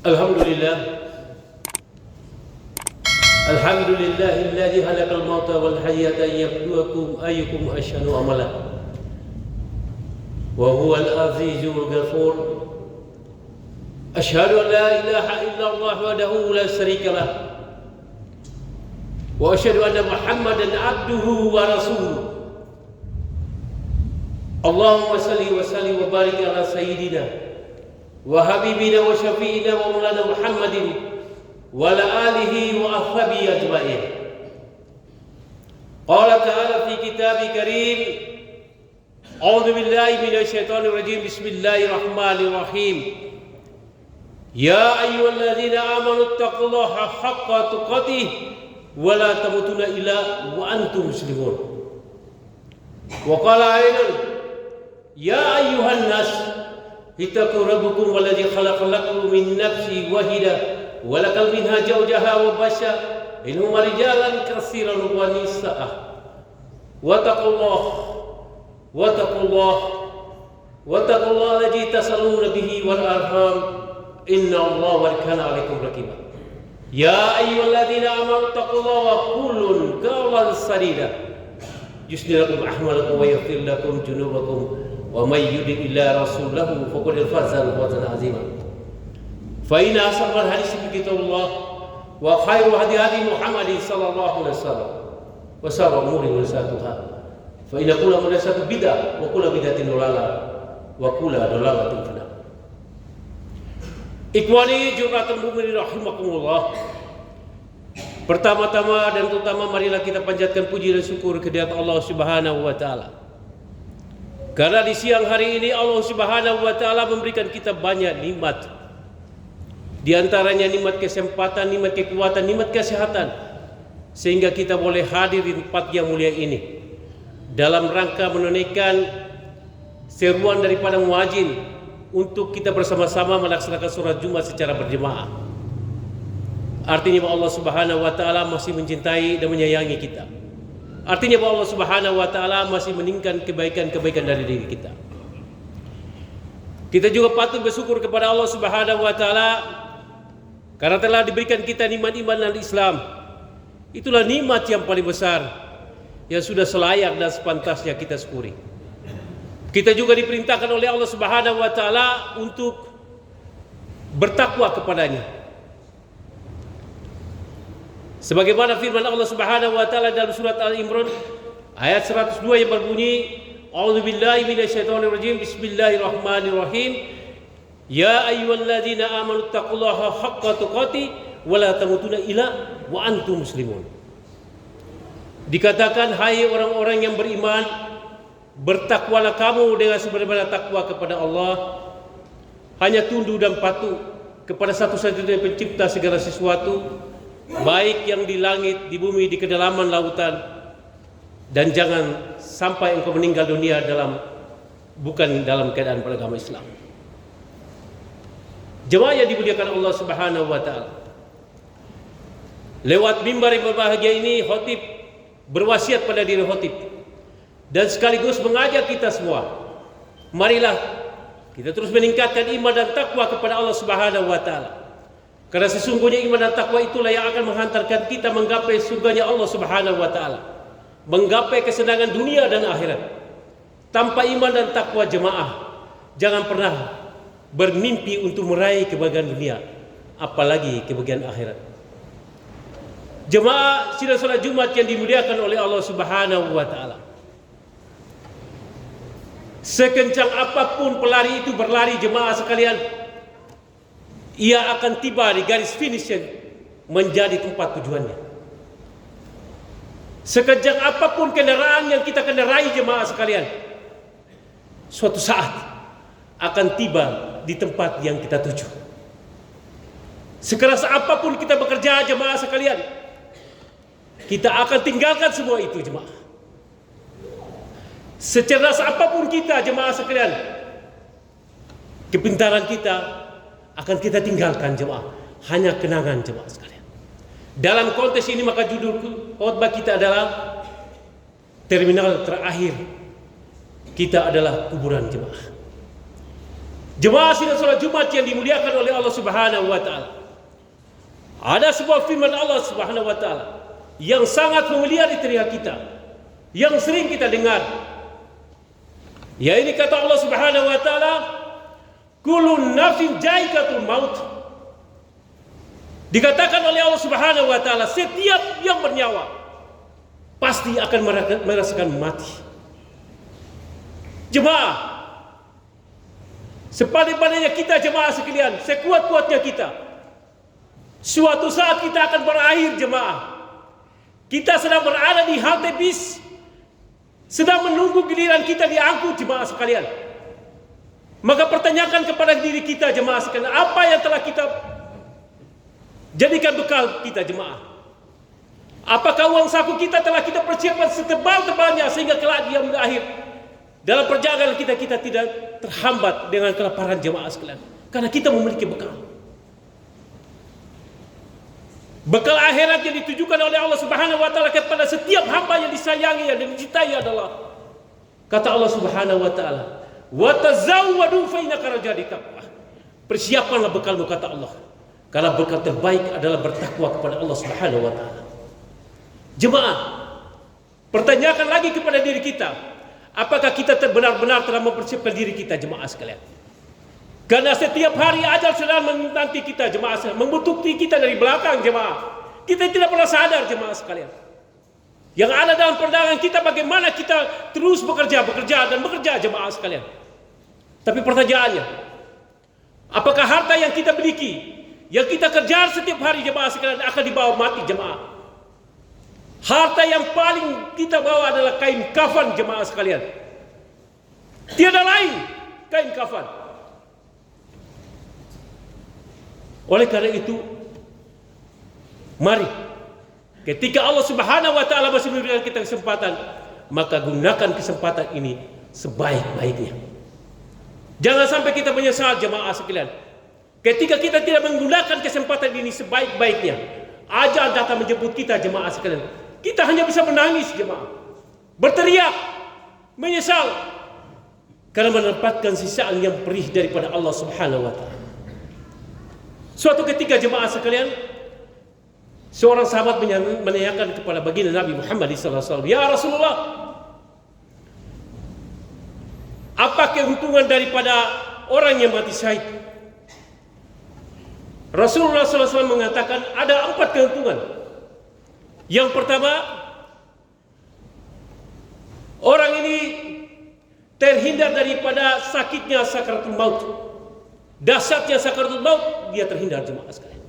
Alhamdulillah. Alhamdulillahilladzi khalaqal mauta wal hayata liyabluwakum ayyukum ahsanu amala. Wa huwal azizul ghafur. Asyhadu an la ilaha illallah wahdahu la syarika lah. Wa asyhadu anna Muhammadan abduhu wa rasuluh. Allahumma salli wa sallim wa barik ala sayyidina wa habibina wa syafi'ina wa maulana Muhammadin wa ala alihi wa ashabihi ajma'in. Qala ta'ala fi kitabi karim. A'udzu billahi minasy syaithanir rajim. Bismillahirrahmanirrahim. Ya ayyuhalladzina amanu taqullaha haqqa tuqatih wa la tamutunna illa wa antum muslimun. Wa qala aidan ya ayyuhan nas ittaqu rabbakum walladzi khalaqalakum min nafsin wahidah wa lakal minha zawjaha wa basha minhum rijalan katsiran wa nisaa wattaqullaha alladzi tasaluna bihi wal arham innallaha wa kana 'alaikum raqiba. Ya ayyuhalladzina amanu taqullaha wa qulu qawlan sadida yuslihu lakum a'malakum wa yaghfir lakum dzunubakum wa may yuti' illa rasulahu faqad faza fawzan 'azima. Fa inna asbal hadis kitabullah wa khairu hadi Muhammadin sallallahu alaihi wasallam wa sharrul umuri muhdatsatuha fa inna kulla muhdatsatin bid'ah wa kulla bid'atin dhalalah wa kulla dhalalatin finnar. Ikhwani jum'atul mu'minin rahimakumullah. Pertama-tama dan terutama marilah kita panjatkan puji dan syukur kehadirat Allah Subhanahu wa taala. Karena di siang hari ini Allah Subhanahu wa taala memberikan kita banyak nikmat. Di antaranya nikmat kesempatan, nikmat kekuatan, nikmat kesehatan, sehingga kita boleh hadir di tempat yang mulia ini dalam rangka menunaikan seruan daripada muadzin untuk kita bersama-sama melaksanakan sholat Jumat secara berjemaah. Artinya bahwa Allah Subhanahu wa taala masih mencintai dan menyayangi kita. Artinya bahwa Allah Subhanahu wa taala masih meningkatkan kebaikan-kebaikan dari diri kita. Kita juga patut bersyukur kepada Allah Subhanahu wa taala karena telah diberikan kita nikmat iman dan Islam. Itulah nikmat yang paling besar yang sudah selayak dan sepantasnya kita syukuri. Kita juga diperintahkan oleh Allah Subhanahu wa taala untuk bertakwa kepadanya. Sebagaimana firman Allah Subhanahu wa taala dalam surat Al-Imran ayat 102 yang berbunyi, A'udzu billahi minasyaitonir rajim. Bismillahirrahmanirrahim. Ya ayyuhalladzina amanu taqullaha haqqa tuqatih wa la tamutunna illa wa antum muslimun. Dikatakan, hai orang-orang yang beriman, bertakwalah kamu dengan sebenar-benar takwa kepada Allah, hanya tunduk dan patuh kepada satu-satunya pencipta segala sesuatu, baik yang di langit, di bumi, di kedalaman lautan, dan jangan sampai engkau meninggal dunia bukan dalam keadaan beragama Islam. Jemaah yang dimuliakan Allah Subhanahu wa taala, lewat mimbar yang berbahagia ini khatib berwasiat pada diri khatib dan sekaligus mengajak kita semua, marilah kita terus meningkatkan iman dan takwa kepada Allah Subhanahu wa taala. Karena sesungguhnya iman dan takwa itulah yang akan menghantarkan kita menggapai surganya Allah Subhanahu wa taala, menggapai kesenangan dunia dan akhirat. Tanpa iman dan takwa jemaah, jangan pernah bermimpi untuk meraih kebahagiaan dunia, apalagi kebahagiaan akhirat. Jemaah sidang salat Jumat yang dimuliakan oleh Allah Subhanahu wa taala. Sekencang apapun pelari itu berlari jemaah sekalian, ia akan tiba di garis finish yang menjadi tempat tujuannya. Sekencang apapun kendaraan yang kita kendarai jemaah sekalian, suatu saat akan tiba di tempat yang kita tuju. Sekeras apapun kita bekerja jemaah sekalian, kita akan tinggalkan semua itu jemaah. Secerdas apapun kita jemaah sekalian, kepintaran kita akan kita tinggalkan jemaah, hanya kenangan jemaah sekalian. Dalam konteks ini maka judul khotbah kita adalah terminal terakhir kita adalah kuburan jemaah. Jemaah sidang salat Jumat yang dimuliakan oleh Allah Subhanahu wa taala. Ada sebuah firman Allah Subhanahu wa taala yang sangat memulia di telinga kita, yang sering kita dengar. Ya, ini kata Allah Subhanahu wa taala, "Kullu nafsin dha'iqatul maut." Dikatakan oleh Allah Subhanahu wa taala, setiap yang bernyawa pasti akan merasakan mati. Jemaah, sepandai-pandainya kita jemaah sekalian, sekuat-kuatnya kita, suatu saat kita akan berakhir jemaah. Kita sedang berada di halte bis, sedang menunggu giliran kita diangkut jemaah sekalian. Maka pertanyakan kepada diri kita jemaah sekalian, apa yang telah kita jadikan bekal kita jemaah? Apakah uang saku kita telah kita persiapkan setebal-tebalnya sehingga kelak dia berakhir dalam perjalanan kita tidak terhambat dengan kelaparan jemaah sekalian? Karena kita memiliki bekal. Bekal akhirat yang ditujukan oleh Allah Subhanahu wa taala kepada setiap hamba yang disayangi dan dicintai adalah kata Allah Subhanahu wa taala, "Wa tazawwadu fa inna khairal taqwa." Persiapkanlah bekalmu kata Allah, karena bekal terbaik adalah bertakwa kepada Allah Subhanahu wa taala. Jemaah, pertanyakan lagi kepada diri kita, apakah kita benar-benar telah mempersiapkan diri kita jemaah sekalian? Karena setiap hari ajal sedang menanti kita jemaah sekalian, membutuhkan kita dari belakang jemaah. Kita tidak pernah sadar jemaah sekalian. Yang ada dalam pandangan kita bagaimana kita terus bekerja jemaah sekalian. Tapi pertanyaannya, apakah harta yang kita miliki, yang kita kejar setiap hari jemaah sekalian akan dibawa mati jemaah? Harta yang paling kita bawa adalah kain kafan jemaah sekalian. Tiada lain kain kafan. Oleh karena itu, mari ketika Allah Subhanahu wa taala masih memberikan kita kesempatan, maka gunakan kesempatan ini sebaik-baiknya. Jangan sampai kita menyesal jemaah sekalian. Ketika kita tidak menggunakan kesempatan ini sebaik-baiknya, ajal datang menjemput kita jemaah sekalian. Kita hanya bisa menangis jemaah, berteriak, menyesal karena mendapatkan sisaan yang perih daripada Allah Subhanahu wa taala. Suatu ketika jemaah sekalian, seorang sahabat menanyakan kepada baginda Nabi Muhammad SAW, "Ya Rasulullah, apa keuntungan daripada orang yang mati syahid?" Rasulullah SAW mengatakan ada 4 keuntungan. Yang pertama, orang ini terhindar daripada sakitnya sakaratul maut. Dahsyatnya sakaratul maut, dia terhindar jemaah sekalian.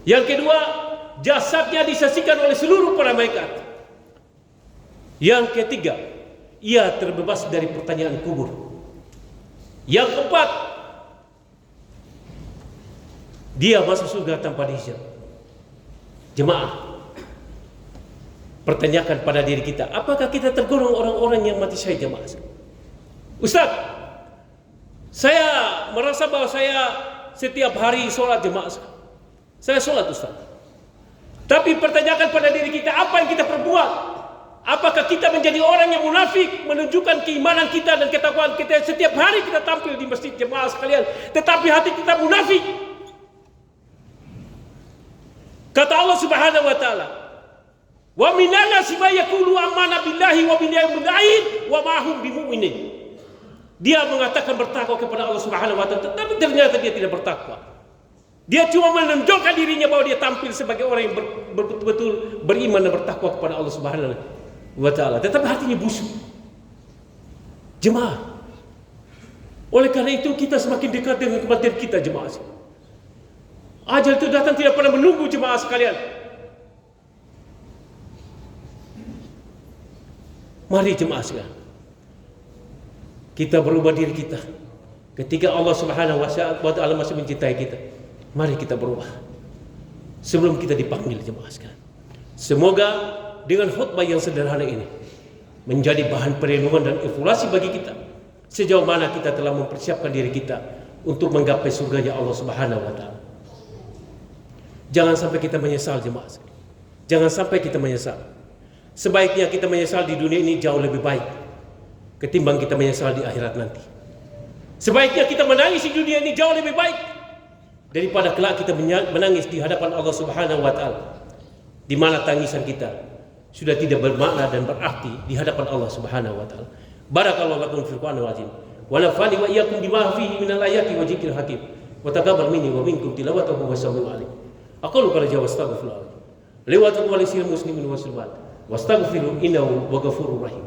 Yang kedua, jasadnya disaksikan oleh seluruh para malaikat. Yang ketiga, ia terbebas dari pertanyaan kubur. Yang keempat, dia masuk surga tanpa dihisab. Jemaah, pertanyakan pada diri kita, apakah kita tergolong orang-orang yang mati syahid jemaah? Ustaz, saya merasa bahwa saya setiap hari sholat jemaah. Saya sholat Ustaz. Tapi pertanyakan pada diri kita, apa yang kita perbuat? Apakah kita menjadi orang yang munafik, menunjukkan keimanan kita dan ketakwaan kita setiap hari kita tampil di masjid jemaah sekalian, tetapi hati kita munafik? Kata Allah Subhanahu wa taala, "Wa minan nasi may yaqulu amanna billahi wa bil yawmil akhir wa ma hum bimu'minin." Dia mengatakan bertakwa kepada Allah Subhanahu wa taala, tapi ternyata dia tidak bertakwa. Dia cuma menunjukkan dirinya bahwa dia tampil sebagai orang yang betul-betul beriman dan bertakwa kepada Allah Subhanahu wa taala, tetapi hatinya busuk. Jemaah, oleh karena itu kita semakin dekat dengan kematian kita jemaah. Ajal itu datang tidak pernah menunggu jemaah sekalian. Mari jemaah sekalian, kita berubah diri kita. Ketika Allah Subhanahu wa taala masih mencintai kita, mari kita berubah sebelum kita dipanggil jemaah sekalian. Semoga dengan khutbah yang sederhana ini menjadi bahan perenungan dan evaluasi bagi kita sejauh mana kita telah mempersiapkan diri kita untuk menggapai surganya Allah Subhanahu wa taala. Jangan sampai kita menyesal jemaah sekalian. Jangan sampai kita menyesal. Sebaiknya kita menyesal di dunia ini jauh lebih baik ketimbang kita menyesal di akhirat nanti. Sebaiknya kita menangis di dunia ini jauh lebih baik daripada kelak kita menangis di hadapan Allah Subhanahu wa taala, di mana tangisan kita sudah tidak bermakna dan berarti di hadapan Allah Subhanahu wa taala. Barakallahu lakum fil Qur'anil azim. Wa nafa'ani wa iyyakum bima fihi minal ayati wa dzikril hakim. Wa taqabbal minni wa minkum tilawatahu wa sami'u alim. Aqulu qala jawa astaghfirullah. Li wa taqabbal muslimin wa muslimat. Wastaghfiru innahu wa ghafurur rahim.